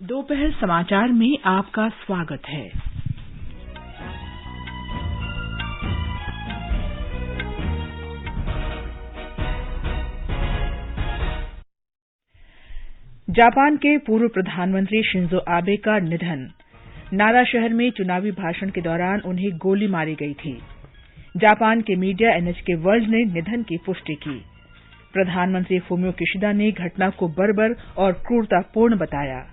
दोपहर समाचार में आपका स्वागत है। जापान के पूर्व प्रधानमंत्री शिंजो आबे का निधन। नारा शहर में चुनावी भाषण के दौरान उन्हें गोली मारी गई थी। जापान के मीडिया एनएचके वर्ल्ड ने निधन की पुष्टि की। प्रधानमंत्री फुमियो किशिदा ने घटना को बर्बर और क्रूरतापूर्ण बताया।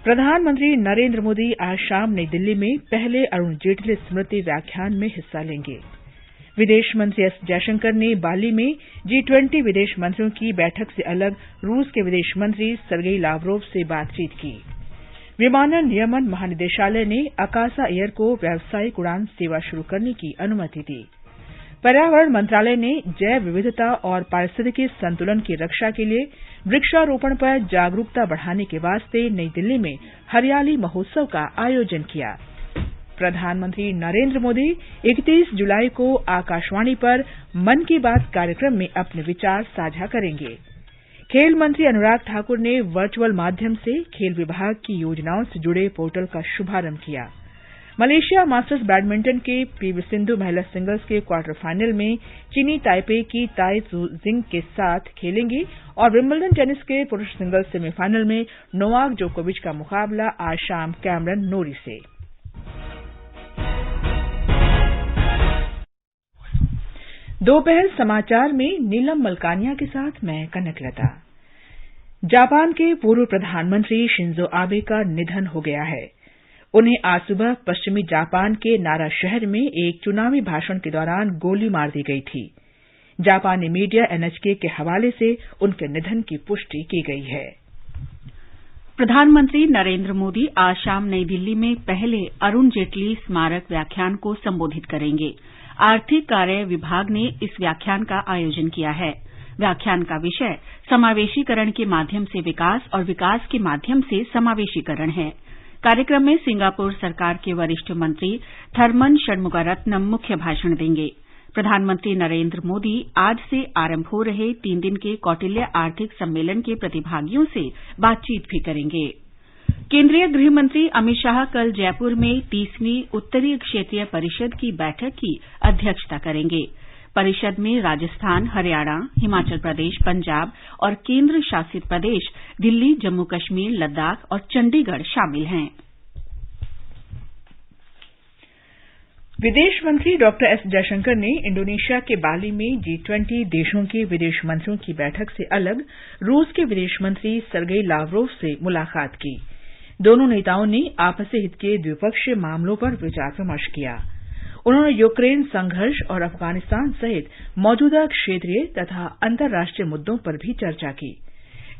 प्रधानमंत्री नरेंद्र मोदी आज शाम नई दिल्ली में पहले अरुण जेटली स्मृति व्याख्यान में हिस्सा लेंगे। विदेश मंत्री एस जयशंकर ने बाली में G20 विदेश मंत्रियों की बैठक से अलग रूस के विदेश मंत्री सर्गेई लावरोव से बातचीत की। विमानन नियमन महानिदेशालय ने अकासा एयर को व्यावसायिक उड़ान सेवा शुरू करने की अनुमति दी। पर्यावरण मंत्रालय ने जैव विविधता और पारिस्थितिकी संतुलन की रक्षा के लिए वृक्षारोपण पर जागरूकता बढ़ाने के वास्ते नई दिल्ली में हरियाली महोत्सव का आयोजन किया। प्रधानमंत्री नरेंद्र मोदी 31 जुलाई को आकाशवाणी पर मन की बात कार्यक्रम में अपने विचार साझा करेंगे। खेल मंत्री अनुराग ठाकुर ने वर्चुअल माध्यम से खेल विभाग की योजनाओं से जुड़े पोर्टल का शुभारंभ किया। मलेशिया मास्टर्स बैडमिंटन के पीवी सिंधु महिला सिंगल्स के क्वार्टर फाइनल में चीनी ताइपे की ताई त्सु जिंग के साथ खेलेंगे और विंबलडन टेनिस के पुरुष सिंगल्स सेमीफाइनल में नोवाक जोकोविच का मुकाबला आज शाम कैमरन नोरी से। दोपहर समाचार में नीलम मलकानिया के साथ मैं कनकलता। जापान के पूर्व प्रधानमंत्री शिंजो आबे का निधन हो गया है। उन्हें आज सुबह पश्चिमी जापान के नारा शहर में एक चुनावी भाषण के दौरान गोली मार दी गई थी। जापानी मीडिया एनएचके के हवाले से उनके निधन की पुष्टि की गई है। प्रधानमंत्री नरेंद्र मोदी आज शाम नई दिल्ली में पहले अरुण जेटली स्मारक व्याख्यान को संबोधित करेंगे। आर्थिक कार्य विभाग ने इस व्याख्यान का आयोजन किया है। व्याख्यान का विषय समावेशीकरण के माध्यम से विकास और विकास के माध्यम से समावेशीकरण है। कार्यक्रम में सिंगापुर सरकार के वरिष्ठ मंत्री थरमन षणमुगारत्नम मुख्य भाषण देंगे। प्रधानमंत्री नरेंद्र मोदी आज से आरंभ हो रहे 3 दिन के कौटिल्य आर्थिक सम्मेलन के प्रतिभागियों से बातचीत भी करेंगे। केंद्रीय गृह मंत्री अमित शाह कल जयपुर में 30वीं उत्तरीय क्षेत्रीय परिषद की बैठक की अध्यक्षता करेंगे। परिषद में राजस्थान, हरियाणा, हिमाचल प्रदेश, पंजाब और केंद्र शासित प्रदेश दिल्ली, जम्मू कश्मीर, लद्दाख और चंडीगढ़ शामिल हैं। विदेश मंत्री डॉक्टर एस जयशंकर ने इंडोनेशिया के बाली में G20 देशों के विदेश मंत्रियों की बैठक से अलग रूस के विदेश मंत्री सर्गेई लावरोव से मुलाकात की। दोनों नेताओं ने आपसी हित के द्विपक्षीय मामलों पर विचार विमर्श किया। उन्होंने यूक्रेन संघर्ष और अफगानिस्तान सहित मौजूदा क्षेत्रीय तथा अंतर्राष्ट्रीय मुद्दों पर भी चर्चा की।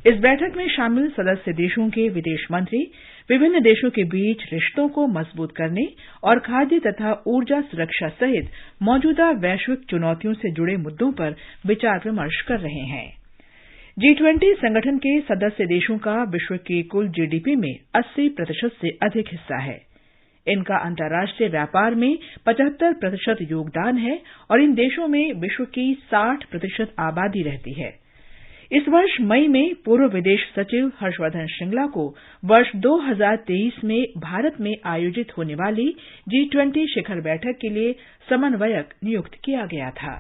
इस बैठक में शामिल सदस्य देशों के विदेश मंत्री विभिन्न देशों के बीच रिश्तों को मजबूत करने और खाद्य तथा ऊर्जा सुरक्षा सहित मौजूदा वैश्विक चुनौतियों से जुड़े मुद्दों पर विचार विमर्श कर रहे हैं। G20 संगठन के सदस्य देशों का विश्व के कुल जीडीपी में 80% से अधिक हिस्सा है। इनका अंतर्राष्ट्रीय व्यापार में 75% योगदान है और इन देशों में विश्व की 60% आबादी रहती है। इस वर्ष मई में पूर्व विदेश सचिव हर्षवर्धन श्रृंगला को वर्ष 2023 में भारत में आयोजित होने वाली G20 शिखर बैठक के लिए समन्वयक नियुक्त किया गया था।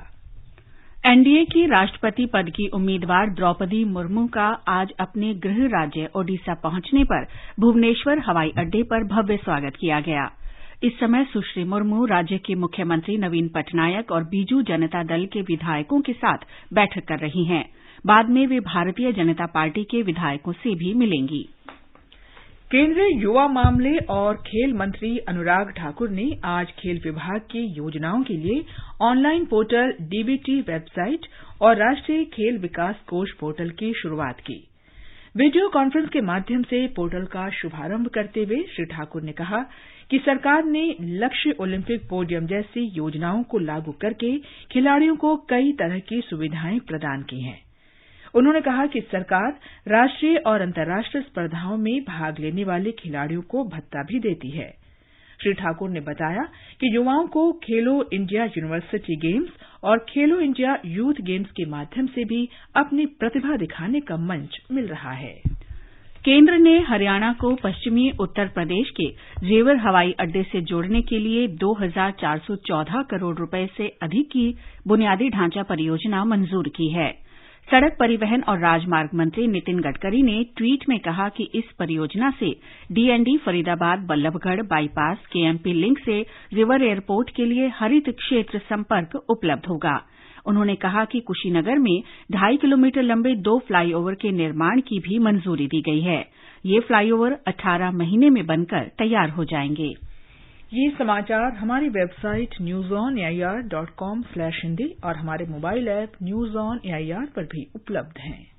एनडीए की राष्ट्रपति पद की उम्मीदवार द्रौपदी मुर्मू का आज अपने गृह राज्य ओडिशा पहुंचने पर भुवनेश्वर हवाई अड्डे पर भव्य स्वागत किया गया। इस समय सुश्री मुर्मू राज्य के मुख्यमंत्री नवीन पटनायक और बीजू जनता दल के विधायकों के साथ बैठक कर रही हैं। बाद में वे भारतीय जनता पार्टी के विधायकों से भी मिलेंगी। केंद्रीय युवा मामले और खेल मंत्री अनुराग ठाकुर ने आज खेल विभाग की योजनाओं के लिए ऑनलाइन पोर्टल डीबीटी वेबसाइट और राष्ट्रीय खेल विकास कोष पोर्टल की शुरूआत की। वीडियो कॉन्फ्रेंस के माध्यम से पोर्टल का शुभारंभ करते हुए श्री ठाकुर ने कहा कि सरकार ने लक्ष्य ओलंपिक पोडियम जैसी योजनाओं को लागू करके खिलाड़ियों को कई तरह की सुविधाएं प्रदान की हैं। उन्होंने कहा कि सरकार राष्ट्रीय और अंतर्राष्ट्रीय स्पर्धाओं में भाग लेने वाले खिलाड़ियों को भत्ता भी देती है। श्री ठाकुर ने बताया कि युवाओं को खेलो इंडिया यूनिवर्सिटी गेम्स और खेलो इंडिया यूथ गेम्स के माध्यम से भी अपनी प्रतिभा दिखाने का मंच मिल रहा है। केंद्र ने हरियाणा को पश्चिमी उत्तर प्रदेश के जेवर हवाई अड्डे से जोड़ने के लिए 2,414 करोड़ रुपए से अधिक की बुनियादी ढांचा परियोजना मंजूर की है। सड़क परिवहन और राजमार्ग मंत्री नितिन गडकरी ने ट्वीट में कहा कि इस परियोजना से DND Faridabad Ballabhgarh bypass KMP link से जेवर एयरपोर्ट के लिए हरित क्षेत्र संपर्क उपलब्ध होगा। उन्होंने कहा कि कुशीनगर में 2.5 किलोमीटर लंबे 2 फ्लाईओवर के निर्माण की भी मंजूरी दी गई है। ये फ्लाईओवर 18 महीने में बनकर तैयार हो जाएंगे। ये समाचार हमारी वेबसाइट newsonair.com/hindi और हमारे mobile app news on AIR पर भी उपलब्ध हैं।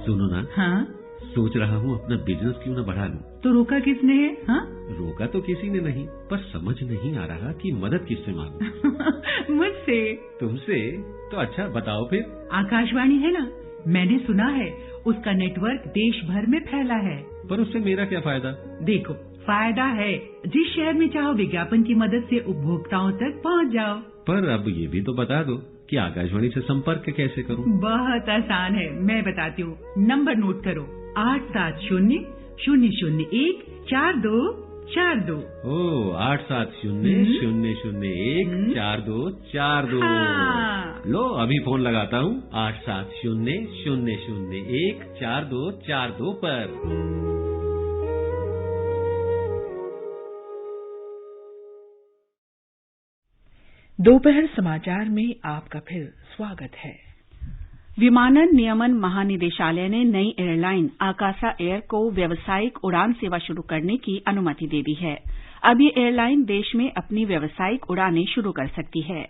सुनो ना, हाँ? सोच रहा हूँ अपना बिजनेस क्यों न बढ़ा लूं। तो रोका किसने है? हाँ? रोका तो किसी ने नहीं, पर समझ नहीं आ रहा कि मदद किससे मांगूं। मुझसे। तुमसे? तो अच्छा बताओ फिर। आकाशवाणी है ना, मैंने सुना है उसका नेटवर्क देश भर में फैला है। पर उससे मेरा क्या फायदा? देखो, फायदा है, जिस शहर में चाहो विज्ञापन की मदद से उपभोक्ताओं तक पहुंच जाओ। पर अब ये भी तो बता दो कि आकाशवाणी से संपर्क कैसे करूं? बहुत आसान है, मैं बताती हूँ। नंबर नोट करो, 870-001-4242। 870-001-4242। लो अभी फोन लगाता हूँ 870-001-4242 पर। दोपहर समाचार में आपका फिर स्वागत है। विमानन नियमन महानिदेशालय ने नई एयरलाइन आकाशा एयर को व्यावसायिक उड़ान सेवा शुरू करने की अनुमति दे दी है। अब ये एयरलाइन देश में अपनी व्यावसायिक उड़ानें शुरू कर सकती है।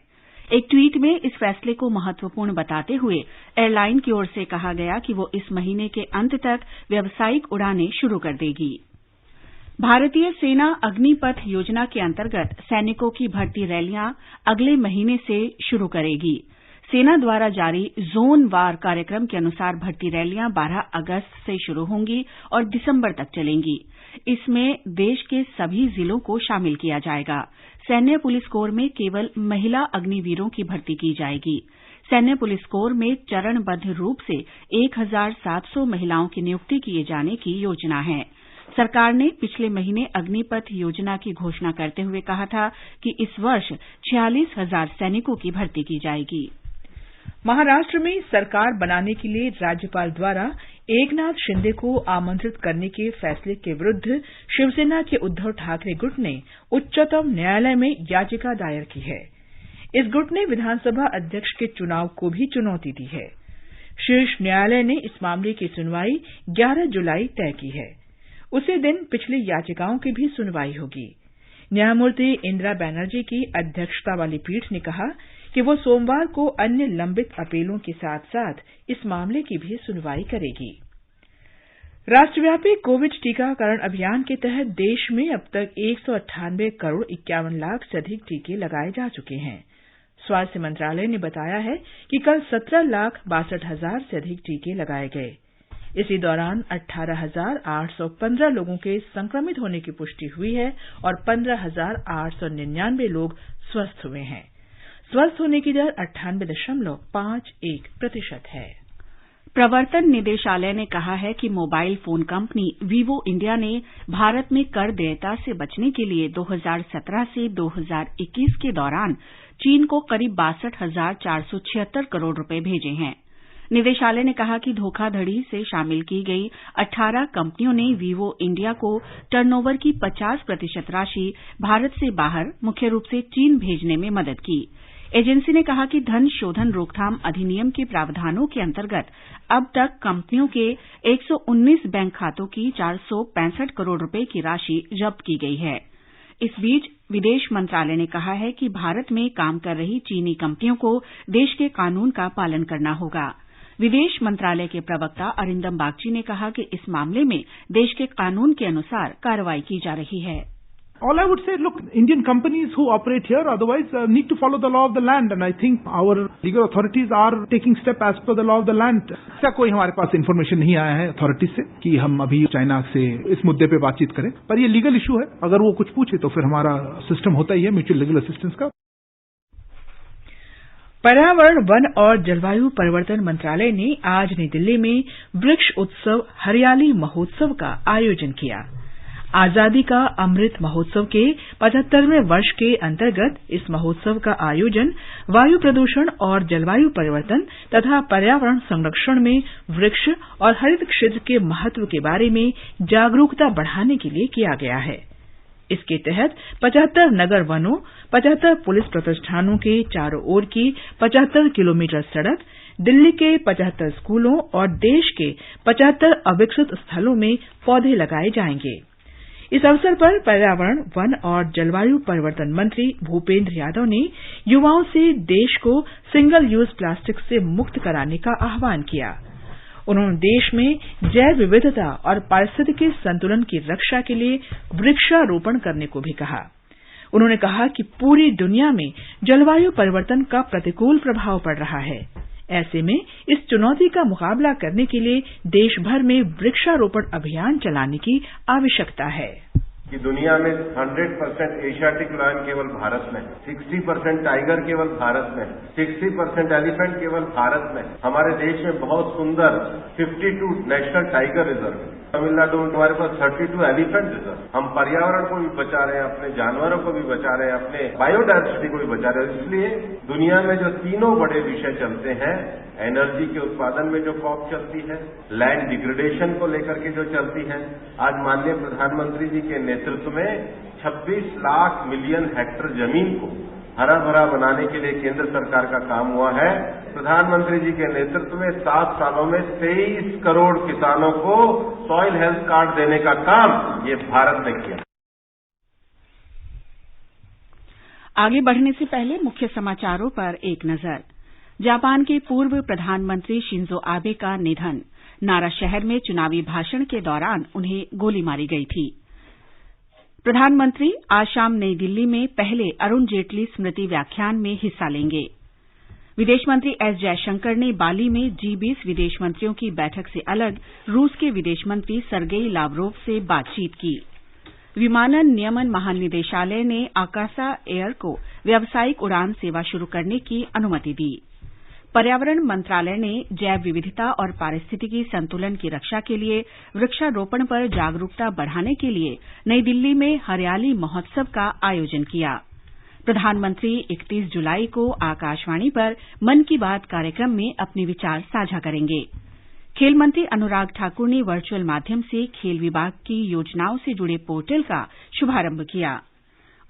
एक ट्वीट में इस फैसले को महत्वपूर्ण बताते हुए एयरलाइन की ओर से कहा गया कि वो इस महीने के अंत तक व्यावसायिक उड़ानें शुरू कर देगी। भारतीय सेना अग्निपथ योजना के अंतर्गत सैनिकों की भर्ती रैलियां अगले महीने से शुरू करेगी। सेना द्वारा जारी जोन वार कार्यक्रम के अनुसार भर्ती रैलियां 12 अगस्त से शुरू होंगी और दिसंबर तक चलेंगी। इसमें देश के सभी जिलों को शामिल किया जाएगा। सैन्य पुलिस कोर में केवल महिला अग्निवीरों की भर्ती की जाएगी। सैन्य पुलिस कोर में चरणबद्ध रूप से 1,700 महिलाओं की नियुक्ति किए जाने की योजना है। सरकार ने पिछले महीने अग्निपथ योजना की घोषणा करते हुए कहा था कि इस वर्ष 46,000 सैनिकों की भर्ती की जाएगी। महाराष्ट्र में सरकार बनाने के लिए राज्यपाल द्वारा एकनाथ शिंदे को आमंत्रित करने के फैसले के विरुद्ध शिवसेना के उद्धव ठाकरे गुट ने उच्चतम न्यायालय में याचिका दायर की है। इस गुट ने विधानसभा अध्यक्ष के चुनाव को भी चुनौती दी है। शीर्ष न्यायालय ने इस मामले की सुनवाई 11 जुलाई तय की है। उसी दिन पिछली याचिकाओं की भी सुनवाई होगी। न्यायमूर्ति इंदिरा बनर्जी की अध्यक्षता वाली पीठ ने कहा कि वो सोमवार को अन्य लंबित अपीलों के साथ साथ इस मामले की भी सुनवाई करेगी। राष्ट्रव्यापी कोविड टीकाकरण अभियान के तहत देश में अब तक 198 करोड़ 51 लाख से अधिक टीके लगाए जा चुके हैं। स्वास्थ्य मंत्रालय ने बताया है कि कल 17,62,000 से अधिक टीके लगाए गए। इसी दौरान 18,815 लोगों के संक्रमित होने की पुष्टि हुई है और 15,899 लोग स्वस्थ हुए हैं। स्वस्थ होने की दर 98.51% है। प्रवर्तन निदेशालय ने कहा है कि mobile phone company Vivo India ने भारत में कर देयता से बचने के लिए 2017 से 2021 के दौरान चीन को करीब 62,476 करोड़ रुपए भेजे हैं। निदेशालय ने कहा कि धोखाधड़ी से शामिल की गई 18 कंपनियों ने वीवो इंडिया को टर्नओवर की 50% राशि भारत से बाहर मुख्य रूप से चीन भेजने में मदद की। एजेंसी ने कहा कि धन शोधन रोकथाम अधिनियम के प्रावधानों के अंतर्गत अब तक कंपनियों के 119 बैंक खातों की 465 करोड़ रुपए की राशि जब्त की गई है। इस बीच विदेश मंत्रालय ने कहा है कि भारत में काम कर रही चीनी कंपनियों को देश के कानून का पालन करना होगा। विदेश मंत्रालय के प्रवक्ता अरिंदम बागची ने कहा कि इस मामले में देश के कानून के अनुसार कार्रवाई की जा रही है। All I would say, look, Indian companies who operate here otherwise need to follow the law of the land, and I think our legal authorities are taking step as per the law of the land. ऐसा कोई हमारे पास information नहीं आया है authority से कि हम अभी चाइना से इस मुद्दे पे बातचीत करें, पर ये लीगल इशू है। अगर वो कुछ पूछे तो फिर हमारा सिस्टम होता ही है म्यूचुअल लीगल असिस्टेंस का। पर्यावरण, वन और जलवायु परिवर्तन मंत्रालय ने आज नई दिल्ली में वृक्ष उत्सव हरियाली महोत्सव का आयोजन किया। आजादी का अमृत महोत्सव के 75वें वर्ष के अंतर्गत इस महोत्सव का आयोजन वायु प्रदूषण और जलवायु परिवर्तन तथा पर्यावरण संरक्षण में वृक्ष और हरित क्षेत्र के महत्व के बारे में जागरूकता बढ़ाने के लिए किया गया है। इसके तहत 75 नगर वनों, 75 पुलिस प्रतिष्ठानों के चारों ओर की 75 किलोमीटर सड़क, दिल्ली के 75 स्कूलों और देश के 75 अविकसित स्थलों में पौधे लगाए जाएंगे। इस अवसर पर पर्यावरण, वन और जलवायु परिवर्तन मंत्री भूपेंद्र यादव ने युवाओं से देश को सिंगल यूज प्लास्टिक से मुक्त कराने का आह्वान किया। उन्होंने देश में जैव विविधता और पारिस्थितिकी संतुलन की रक्षा के लिए वृक्षारोपण करने को भी कहा। उन्होंने कहा कि पूरी दुनिया में जलवायु परिवर्तन का प्रतिकूल प्रभाव पड़ रहा है। ऐसे में इस चुनौती का मुकाबला करने के लिए देश भर में वृक्षारोपण अभियान चलाने की आवश्यकता है। कि दुनिया में 100% एशियाटिक लायन केवल भारत में, 60% टाइगर केवल भारत में, 60% एलिफेंट केवल भारत में। हमारे देश में बहुत सुंदर 52 नेशनल टाइगर रिजर्व, तमिलनाडु में हमारे पास 32 एलिफेंट रिजर्व। हम पर्यावरण को भी बचा रहे हैं, अपने जानवरों को भी बचा रहे हैं, अपने बायोडायवर्सिटी को भी बचा रहे हैं। इसलिए दुनिया में जो तीनों बड़े विषय चलते हैं, एनर्जी के उत्पादन में जो कॉप चलती है, लैंड डिग्रेडेशन को लेकर के जो चलती है, आज माननीय प्रधानमंत्री जी के नेतृत्व में 26 लाख मिलियन हेक्टेयर जमीन को हरा भरा बनाने के लिए केंद्र सरकार का काम हुआ है। प्रधानमंत्री जी के नेतृत्व में 7 सालों में 23 करोड़ किसानों को सॉइल हेल्थ कार्ड देने का काम ये भारत ने किया। आगे बढ़ने से पहले मुख्य समाचारों पर एक नजर। जापान के पूर्व प्रधानमंत्री शिंजो आबे का निधन। नारा शहर में चुनावी भाषण के दौरान उन्हें गोली मारी गई थी। प्रधानमंत्री आज शाम नई दिल्ली में पहले अरुण जेटली स्मृति व्याख्यान में हिस्सा लेंगे। विदेश मंत्री एस जयशंकर ने बाली में G20 विदेश मंत्रियों की बैठक से अलग रूस के विदेश मंत्री सर्गेई लावरोव से बातचीत की। विमानन नियमन महानिदेशालय ने आकाशा एयर को व्यावसायिक उड़ान सेवा शुरू करने की अनुमति दी। पर्यावरण मंत्रालय ने जैव विविधता और पारिस्थितिकी संतुलन की रक्षा के लिए वृक्षारोपण पर जागरूकता बढ़ाने के लिए नई दिल्ली में हरियाली महोत्सव का आयोजन किया। प्रधानमंत्री 31 जुलाई को आकाशवाणी पर मन की बात कार्यक्रम में अपने विचार साझा करेंगे। खेल मंत्री अनुराग ठाकुर ने वर्चुअल माध्यम से खेल विभाग की योजनाओं से जुड़े पोर्टल का शुभारंभ किया।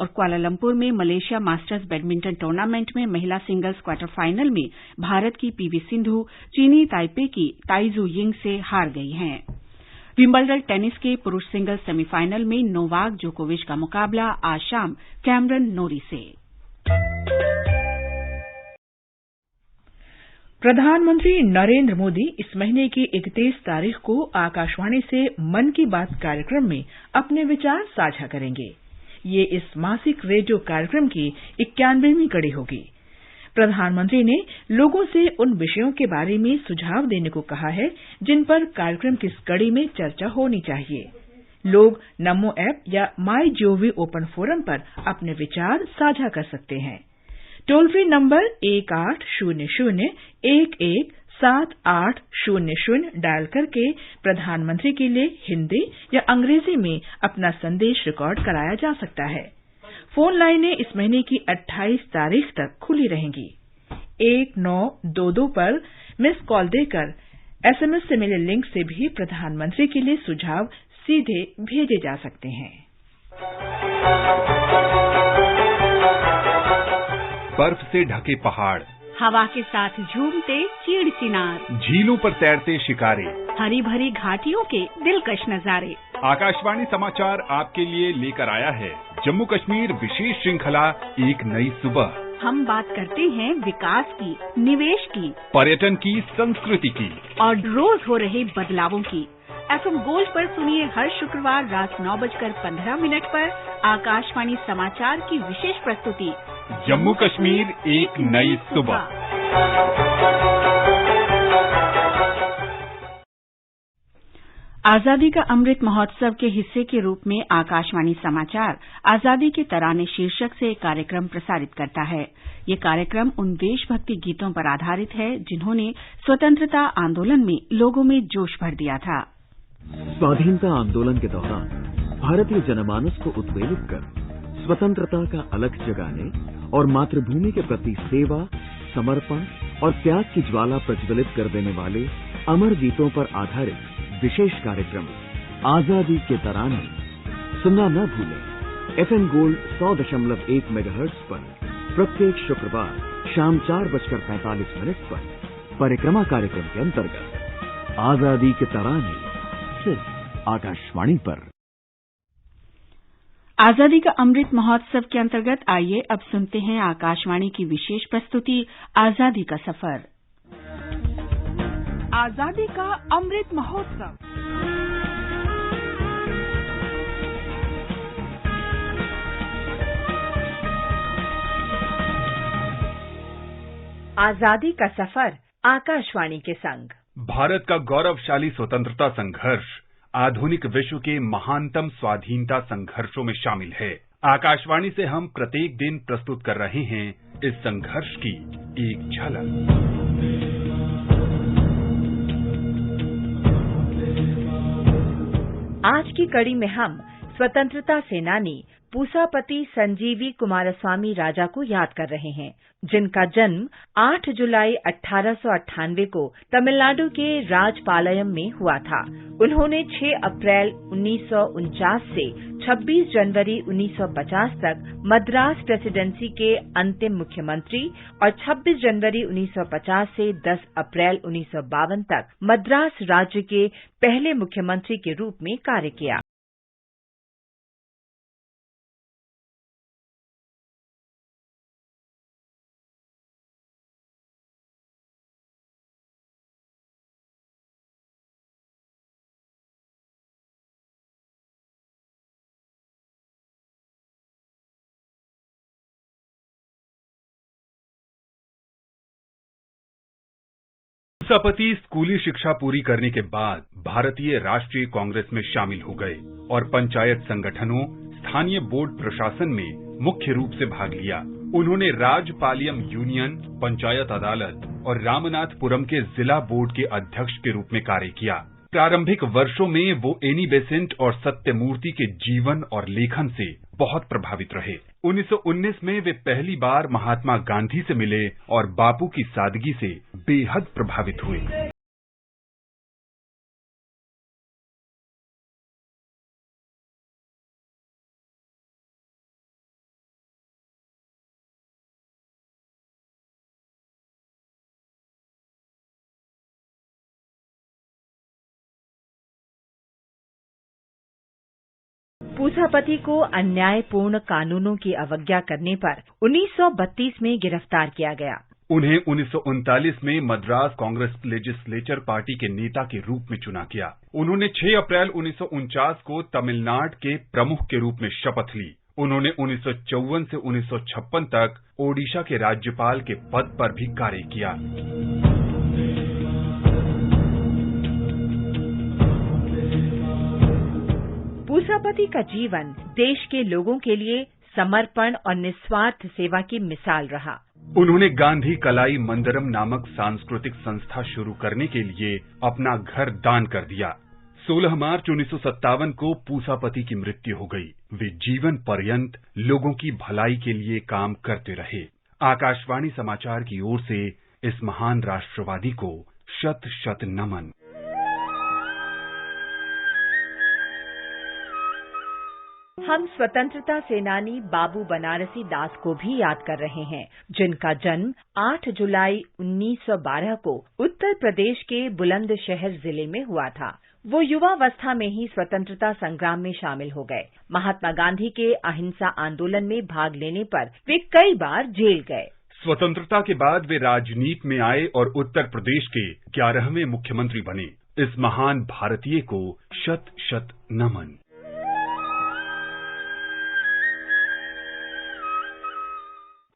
और कुआलालंपुर में मलेशिया मास्टर्स बैडमिंटन टूर्नामेंट में महिला सिंगल्स क्वार्टर फाइनल में भारत की पीवी सिंधु चीनी ताइपे की ताइजू यिंग से हार गई हैं। विंबलडन टेनिस के पुरुष सिंगल्स सेमीफाइनल में नोवाक जोकोविच का मुकाबला आज शाम कैमरन नोरी से। प्रधानमंत्री नरेंद्र मोदी इस महीने की 31 तारीख को आकाशवाणी से मन की बात कार्यक्रम में अपने विचार साझा करेंगे। ये इस मासिक रेडियो कार्यक्रम की 91वीं कड़ी होगी। प्रधानमंत्री ने लोगों से उन विषयों के बारे में सुझाव देने को कहा है जिन पर कार्यक्रम की इस कड़ी में चर्चा होनी चाहिए। लोग नमो ऐप या माई जीओवी ओपन फोरम पर अपने विचार साझा कर सकते हैं। टोल फ्री नंबर 1800-11-7800 डायल करके प्रधानमंत्री के लिए हिंदी या अंग्रेजी में अपना संदेश रिकॉर्ड कराया जा सकता है। फोन लाइनें इस महीने की 28 तारीख तक खुली रहेंगी। 1922 पर मिस कॉल देकर एसएमएस से मिले लिंक से भी प्रधानमंत्री के लिए सुझाव सीधे भेजे जा सकते हैं। बर्फ से ढके पहाड़, हवा के साथ झूमते चीड़ चिनार, झीलों पर तैरते शिकारे, हरी भरी घाटियों के दिलकश नजारे। आकाशवाणी समाचार आपके लिए लेकर आया है जम्मू कश्मीर विशेष श्रृंखला एक नई सुबह। हम बात करते हैं विकास की, निवेश की, पर्यटन की, संस्कृति की और रोज हो रहे बदलावों की। एफएम गोल्ड पर सुनिए हर शुक्रवार रात 9:15 पर आकाशवाणी समाचार की विशेष प्रस्तुति जम्मू कश्मीर एक नई सुबह। आजादी का अमृत महोत्सव के हिस्से के रूप में आकाशवाणी समाचार आजादी के तराने शीर्षक से एक कार्यक्रम प्रसारित करता है। ये कार्यक्रम उन देशभक्ति गीतों पर आधारित है जिन्होंने स्वतंत्रता आंदोलन में लोगों में जोश भर दिया था। स्वाधीनता आंदोलन के दौरान भारतीय जनमानस को उद्वेलित कर स्वतंत्रता का अलख जगाने और मातृभूमि के प्रति सेवा, समर्पण और त्याग की ज्वाला प्रज्वलित कर देने वाले अमर गीतों पर आधारित विशेष कार्यक्रम आजादी के तराने सुनना न भूलें। FM गोल्ड 100.1 मेगाहर्ट्ज पर प्रत्येक शुक्रवार शाम 4:45 पर परिक्रमा कार्यक्रम के अंतर्गत आजादी के तराने सिर्फ आकाशवाणी पर। आजादी का अमृत महोत्सव के अंतर्गत आइए अब सुनते हैं आकाशवाणी की विशेष प्रस्तुति आजादी का सफर। आजादी का अमृत महोत्सव। आजादी का सफर आकाशवाणी के संग। भारत का गौरवशाली स्वतंत्रता संघर्ष आधुनिक विश्व के महानतम स्वाधीनता संघर्षों में शामिल है। आकाशवाणी से हम प्रत्येक दिन प्रस्तुत कर रहे हैं इस संघर्ष की एक झलक। आज की कड़ी में हम स्वतंत्रता सेनानी पूसापति संजीवी कुमारस्वामी राजा को याद कर रहे हैं, जिनका जन्म 8 जुलाई 1898 को तमिलनाडु के राजपालयम में हुआ था। उन्होंने 6 अप्रैल 1949 से 26 जनवरी 1950 तक मद्रास प्रेसिडेंसी के अंतिम मुख्यमंत्री और 26 जनवरी 1950 से 10 अप्रैल 1952 तक मद्रास राज्य के पहले मुख्यमंत्री के रूप में कार्य किया। पूसापति स्कूली शिक्षा पूरी करने के बाद भारतीय राष्ट्रीय कांग्रेस में शामिल हो गए और पंचायत संगठनों, स्थानीय बोर्ड प्रशासन में मुख्य रूप से भाग लिया। उन्होंने राजपालयम यूनियन, पंचायत अदालत और रामनाथपुरम के जिला बोर्ड के अध्यक्ष के रूप में कार्य किया। प्रारंभिक वर्षों में वो एनी बेसेंट और सत्यमूर्ति के जीवन और लेखन से बहुत प्रभावित रहे। 1919 में वे पहली बार महात्मा गांधी से मिले और बापू की सादगी से बेहद प्रभावित हुए। पूसापति को अन्यायपूर्ण कानूनों की अवज्ञा करने पर 1932 में गिरफ्तार किया गया। उन्हें 1939 में मद्रास कांग्रेस लेजिस्लेचर पार्टी के नेता के रूप में चुना गया। उन्होंने 6 अप्रैल 1949 को तमिलनाडु के प्रमुख के रूप में शपथ ली। उन्होंने 1954 से 1956 तक ओडिशा के राज्यपाल के पद पर भी कार्य किया। पूसापति का जीवन देश के लोगों के लिए समर्पण और निस्वार्थ सेवा की मिसाल रहा। उन्होंने गांधी कलाई मंदिरम नामक सांस्कृतिक संस्था शुरू करने के लिए अपना घर दान कर दिया। 16 मार्च 1957 को पूसापति की मृत्यु हो गई। वे जीवन पर्यंत लोगों की भलाई के लिए काम करते रहे। आकाशवाणी समाचार की ओर से इस महान राष्ट्रवादी को शत शत नमन। हम स्वतंत्रता सेनानी बाबू बनारसी दास को भी याद कर रहे हैं, जिनका जन्म 8 जुलाई 1912 को उत्तर प्रदेश के बुलंदशहर जिले में हुआ था। वो युवावस्था में ही स्वतंत्रता संग्राम में शामिल हो गए। महात्मा गांधी के अहिंसा आंदोलन में भाग लेने पर वे कई बार जेल गए। स्वतंत्रता के बाद वे राजनीति में आए और उत्तर प्रदेश के 11वें मुख्यमंत्री बने। इस महान भारतीय को शत शत नमन।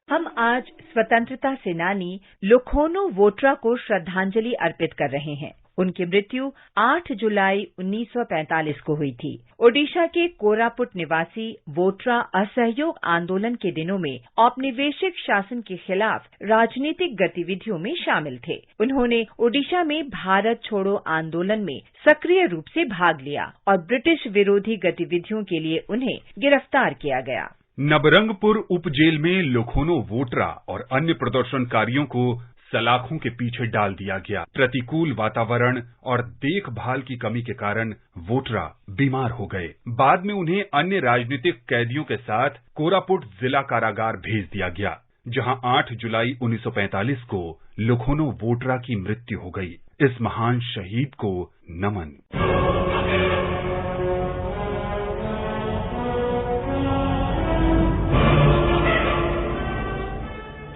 हम आज स्वतंत्रता सेनानी लोखोनो वोट्रा को श्रद्धांजलि अर्पित कर रहे हैं। उनकी मृत्यु 8 जुलाई 1945 को हुई थी। ओडिशा के कोरापुट निवासी वोटरा असहयोग आंदोलन के दिनों में औपनिवेशिक शासन के खिलाफ राजनीतिक गतिविधियों में शामिल थे। उन्होंने ओडिशा में भारत छोड़ो आंदोलन में सक्रिय रूप से भाग लिया और ब्रिटिश विरोधी गतिविधियों के लिए उन्हें गिरफ्तार किया गया। नबरंगपुर उप जेल में लोखोनो वोटरा और अन्य प्रदर्शनकारियों को सलाखों के पीछे डाल दिया गया। प्रतिकूल वातावरण और देखभाल की कमी के कारण वोटरा बीमार हो गए। बाद में उन्हें अन्य राजनीतिक कैदियों के साथ कोरापुट जिला कारागार भेज दिया गया, जहां 8 जुलाई 1945 को लोखोनो वोटरा की मृत्यु हो गई। इस महान शहीद को नमन।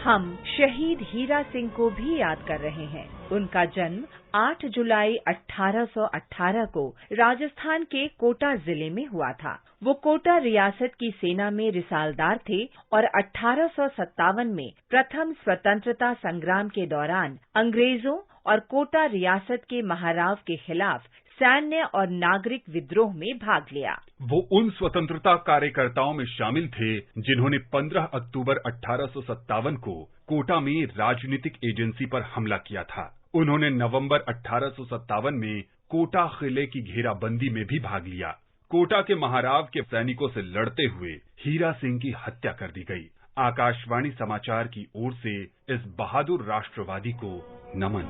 हम शहीद हीरा सिंह को भी याद कर रहे हैं। उनका जन्म 8 जुलाई 1818 को राजस्थान के कोटा जिले में हुआ था। वो कोटा रियासत की सेना में रिसालदार थे और 1857 में प्रथम स्वतंत्रता संग्राम के दौरान अंग्रेजों और कोटा रियासत के महाराव के खिलाफ सैन्य और नागरिक विद्रोह में भाग लिया। वो उन स्वतंत्रता कार्यकर्ताओं में शामिल थे जिन्होंने 15 अक्टूबर 1857 को कोटा में राजनीतिक एजेंसी पर हमला किया था। उन्होंने नवंबर 1857 में कोटा किले की घेराबंदी में भी भाग लिया। कोटा के महाराव के सैनिकों से लड़ते हुए हीरा सिंह की हत्या कर दी गई। आकाशवाणी समाचार की ओर से इस बहादुर राष्ट्रवादी को नमन।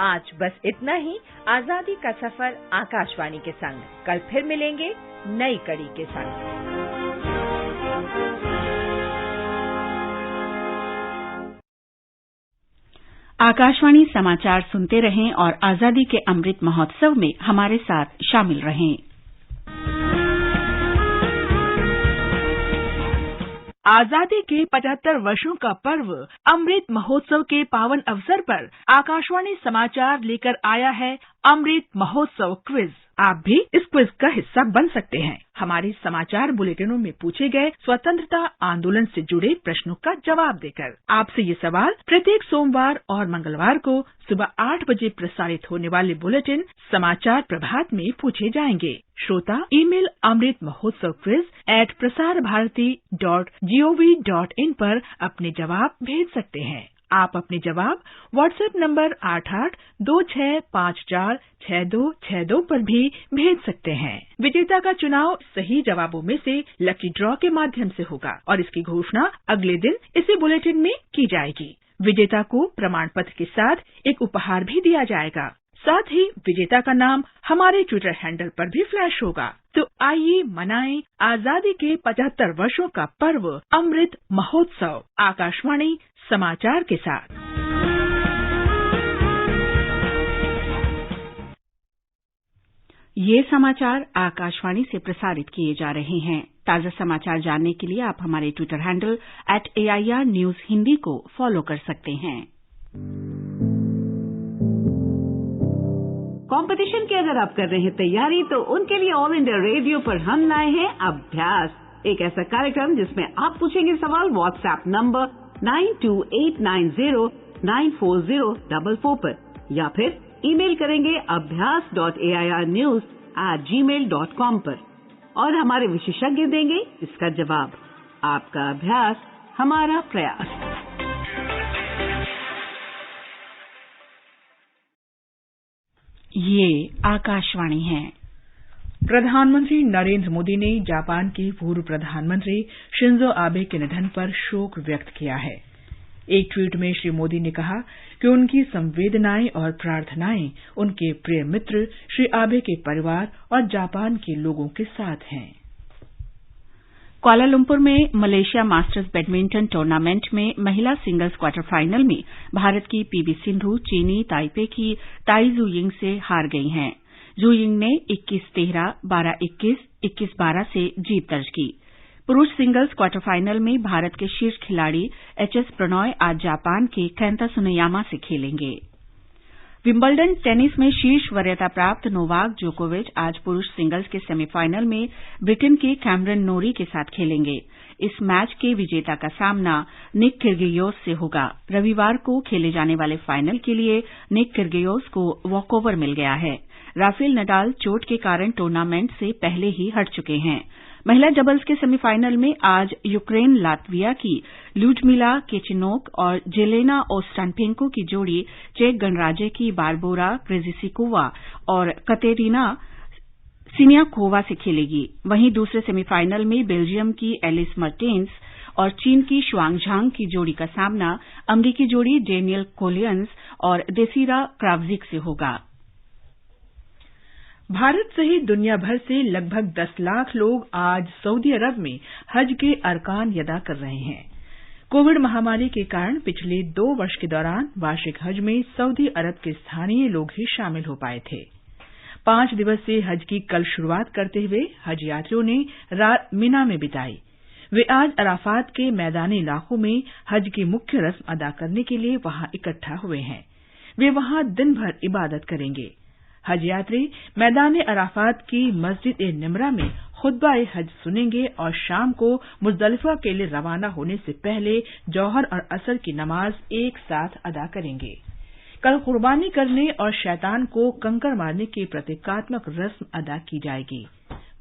आज बस इतना ही। आजादी का सफर आकाशवाणी के संग। कल फिर मिलेंगे नई कड़ी के संग। आकाशवाणी समाचार सुनते रहें और आजादी के अमृत महोत्सव में हमारे साथ शामिल रहें। आजादी के 75 वर्षों का पर्व अमृत महोत्सव के पावन अवसर पर आकाशवाणी समाचार लेकर आया है अमृत महोत्सव क्विज। आप भी इस क्विज का हिस्सा बन सकते हैं। हमारे समाचार बुलेटिनों में पूछे गए स्वतंत्रता आंदोलन से जुड़े प्रश्नों का जवाब देकर। आपसे ये सवाल प्रत्येक सोमवार और मंगलवार को सुबह 8 बजे प्रसारित होने वाले बुलेटिन समाचार प्रभात में पूछे जाएंगे। श्रोता ईमेल अमृत महोत्सव quiz@prasarabharati.gov.in पर अपने जवाब भेज सकते हैं। आप अपने जवाब व्हाट्सएप नंबर 8826546262 पर भी भेज सकते हैं। विजेता का चुनाव सही जवाबों में से लकी ड्रॉ के माध्यम से होगा और इसकी घोषणा अगले दिन इसी बुलेटिन में की जाएगी। विजेता को प्रमाण पत्र के साथ एक उपहार भी दिया जाएगा। साथ ही विजेता का नाम हमारे ट्विटर हैंडल पर भी फ्लैश होगा। तो आइए मनाएं आजादी के 75 वर्षों का पर्व अमृत महोत्सव आकाशवाणी समाचार के साथ। ये समाचार आकाशवाणी से प्रसारित किए जा रहे हैं। ताजा समाचार जानने के लिए आप हमारे Twitter handle @AIR News Hindi को फॉलो कर सकते हैं। कंपटीशन की अगर आप कर रहे हैं तैयारी, तो उनके लिए ऑल इंडिया रेडियो पर हम लाए हैं अभ्यास, एक ऐसा कार्यक्रम जिसमें आप पूछेंगे सवाल व्हाट्सएप नंबर 9289094044 पर या फिर ईमेल करेंगे abhyas.airnews@gmail.com पर और हमारे विशेषज्ञ देंगे इसका जवाब। आपका अभ्यास हमारा प्रयास। ये आकाशवाणी है। प्रधानमंत्री नरेंद्र मोदी ने जापान के पूर्व प्रधानमंत्री शिंजो आबे के निधन पर शोक व्यक्त किया है। एक ट्वीट में श्री मोदी ने कहा कि उनकी संवेदनाएं और प्रार्थनाएं उनके प्रिय मित्र श्री आबे के परिवार और जापान के लोगों के साथ हैं। कुआलालंपुर में मलेशिया मास्टर्स बैडमिंटन टूर्नामेंट में महिला सिंगल्स क्वार्टर फाइनल में भारत की पीवी सिंधु चीनी ताइपे की ताई जू यिंग से हार गई हैं। जू यिंग ने 21-13, 12-21, 21-12 से जीत दर्ज की। पुरुष सिंगल्स क्वार्टर फाइनल में भारत के शीर्ष खिलाड़ी एचएस प्रणॉय आज जापान के केंता सुनेयामा से खेलेंगे। विंबलडन टेनिस में शीर्ष वरीयता प्राप्त नोवाक जोकोविच आज पुरुष सिंगल्स के सेमीफाइनल में ब्रिटेन के कैमरन नोरी के साथ खेलेंगे। इस मैच के विजेता का सामना निक किर्गियोस से होगा। रविवार को खेले जाने वाले फाइनल के लिए निक किर्गियोस को वॉकओवर मिल गया है। राफेल नडाल चोट के कारण टूर्नामेंट से पहले ही हट चुके हैं। महिला डबल्स के सेमीफाइनल में आज यूक्रेन लातविया की ल्यूडमिला केचिनोक और जेलेना ओस्टापेंको की जोड़ी चेक गणराज्य की बारबोरा क्रेजिसिकोवा और कतेरिना सिनियाकोवा से खेलेगी। वहीं दूसरे सेमीफाइनल में बेल्जियम की एलिस मर्टेन्स और चीन की शुआंगझांग की जोड़ी का सामना अमरीकी जोड़ी डेनियल कोलियंस और देसीरा क्रावजिक से होगा। भारत सहित दुनिया भर से लगभग 10 लाख लोग आज सऊदी अरब में हज के अरकान अदा कर रहे हैं। कोविड महामारी के कारण पिछले 2 वर्ष के दौरान वार्षिक हज में सऊदी अरब के स्थानीय लोग ही शामिल हो पाए थे। 5 दिवसीय हज की कल शुरुआत करते हुए हज यात्रियों ने रात मिना में बिताई। वे आज अराफात के मैदानी इलाकों में हज की मुख्य रस्म अदा करने के लिए वहां इकट्ठा हुए हैं। वे वहां दिन भर इबादत करेंगे। हज यात्री मैदान अराफात की मस्जिद ए निमरा में खुतबा ए हज सुनेंगे और शाम को मुजदलिफा के लिए रवाना होने से पहले जौहर और असर की नमाज एक साथ अदा करेंगे। कल कुर्बानी करने और शैतान को कंकर मारने की प्रतीकात्मक रस्म अदा की जाएगी।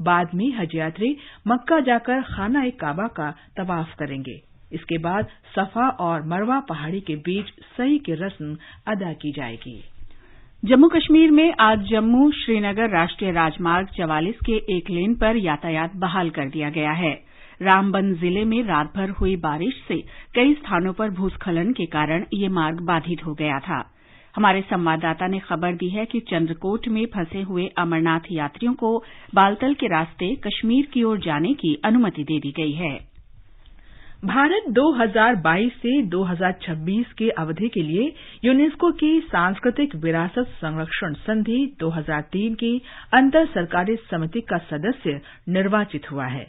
बाद में हज यात्री मक्का जाकर खाना ए काबा का तवाफ करेंगे। इसके बाद सफा और मरवा पहाड़ी के बीच सई की रस्म अदा की जाएगी। जम्मू कश्मीर में आज जम्मू श्रीनगर राष्ट्रीय राजमार्ग 44 के एक लेन पर यातायात बहाल कर दिया गया है। रामबन जिले में रात भर हुई बारिश से कई स्थानों पर भूस्खलन के कारण ये मार्ग बाधित हो गया था। हमारे संवाददाता ने खबर दी है कि चंद्रकोट में फंसे हुए अमरनाथ यात्रियों को बालतल के रास्ते कश्मीर की ओर जाने की अनुमति दे दी गई है। भारत 2022 से 2026 की अवधि के लिए यूनेस्को की सांस्कृतिक विरासत संरक्षण संधि 2003 की अंतर सरकारी समिति का सदस्य निर्वाचित हुआ है।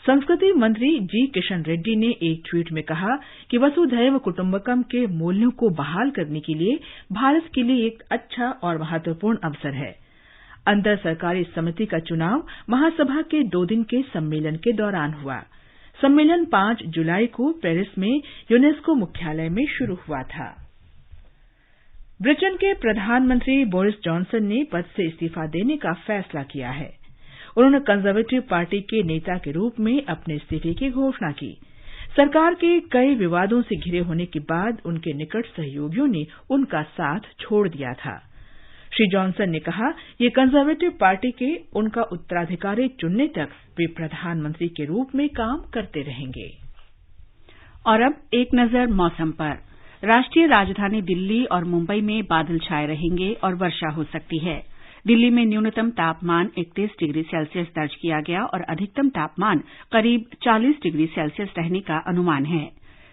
संस्कृति मंत्री जी किशन रेड्डी ने एक ट्वीट में कहा कि वसुधैव कुटुंबकम के मूल्यों को बहाल करने के लिए भारत के लिए एक अच्छा और महत्वपूर्ण अवसर है। अंतर सरकारी समिति का चुनाव महासभा के 2 दिन के सम्मेलन के दौरान हुआ। सम्मेलन 5 जुलाई को पेरिस में यूनेस्को मुख्यालय में शुरू हुआ था। ब्रिटेन के प्रधानमंत्री बोरिस जॉनसन ने पद से इस्तीफा देने का फैसला किया है। उन्होंने कंजर्वेटिव पार्टी के नेता के रूप में अपने इस्तीफे की घोषणा की। सरकार के कई विवादों से घिरे होने के बाद उनके निकट सहयोगियों ने उनका साथ छोड़ दिया था। श्री जॉनसन ने कहा, ये कंजर्वेटिव पार्टी के उनका उत्तराधिकारी चुनने तक वे प्रधानमंत्री के रूप में काम करते रहेंगे। और अब एक नजर मौसम पर। राष्ट्रीय राजधानी दिल्ली और मुंबई में बादल छाए रहेंगे और वर्षा हो सकती है। दिल्ली में न्यूनतम तापमान 31 डिग्री सेल्सियस दर्ज किया गया और अधिकतम तापमान करीब 40 डिग्री सेल्सियस रहने का अनुमान है।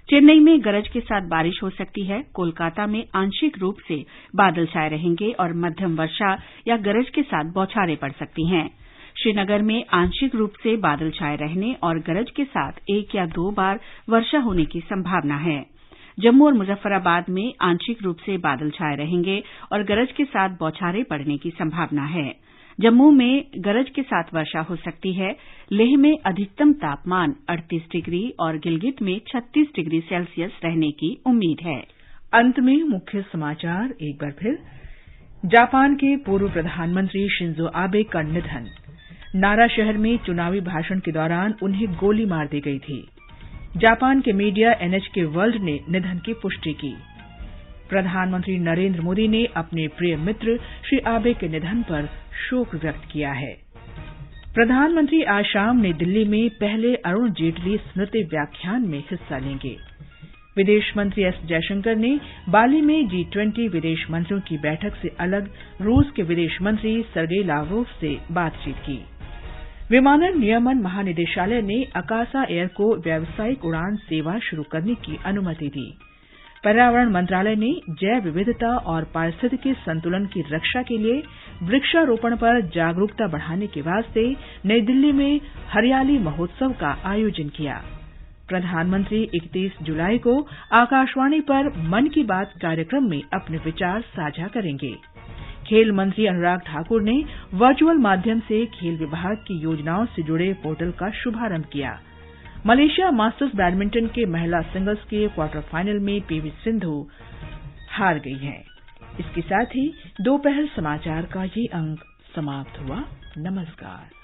चेन्नई में गरज के साथ बारिश हो सकती है। कोलकाता में आंशिक रूप से बादल छाए रहेंगे और मध्यम वर्षा या गरज के साथ बौछारें पड़ सकती हैं। श्रीनगर में आंशिक रूप से बादल छाए रहने और गरज के साथ 1 या 2 बार वर्षा होने की संभावना है। जम्मू और मुजफ्फराबाद में आंशिक रूप से बादल छाए रहेंगे और गरज के साथ बौछारें पड़ने की संभावना है। जम्मू में गरज के साथ वर्षा हो सकती है। लेह में अधिकतम तापमान 38 डिग्री और गिलगित में 36 डिग्री सेल्सियस रहने की उम्मीद है। अंत में मुख्य समाचार एक बार फिर। जापान के पूर्व प्रधानमंत्री शिंजो आबे का निधन। नारा शहर में चुनावी भाषण के दौरान उन्हें गोली मार दी गई थी। जापान के मीडिया NHK वर्ल्ड ने निधन की पुष्टि की। प्रधानमंत्री नरेंद्र मोदी ने अपने प्रिय मित्र श्री आबे के निधन पर शोक व्यक्त किया है। प्रधानमंत्री आज शाम नई दिल्ली में पहले अरुण जेटली स्मृति व्याख्यान में हिस्सा लेंगे। विदेश मंत्री एस जयशंकर ने बाली में G20 विदेश मंत्रियों की बैठक से अलग रूस के विदेश मंत्री सर्गेई लावरोव से बातचीत की। विमानन नियमन महानिदेशालय ने अकासा एयर को व्यावसायिक उड़ान सेवा शुरू करने की अनुमति दी। पर्यावरण मंत्रालय ने जैव विविधता और पारिस्थितिकी संतुलन की रक्षा के लिए वृक्षारोपण पर जागरूकता बढ़ाने के वास्ते नई दिल्ली में हरियाली महोत्सव का आयोजन किया। प्रधानमंत्री 31 जुलाई को आकाशवाणी पर मन की बात कार्यक्रम में अपने विचार साझा करेंगे। खेल मंत्री अनुराग ठाकुर ने वर्चुअल माध्यम से खेल विभाग की योजनाओं से जुड़े पोर्टल का शुभारंभ किया। मलेशिया मास्टर्स बैडमिंटन के महिला सिंगल्स के क्वार्टर फाइनल में पीवी सिंधु हार गई हैं। इसके साथ ही दोपहर समाचार का ये अंक समाप्त हुआ। नमस्कार।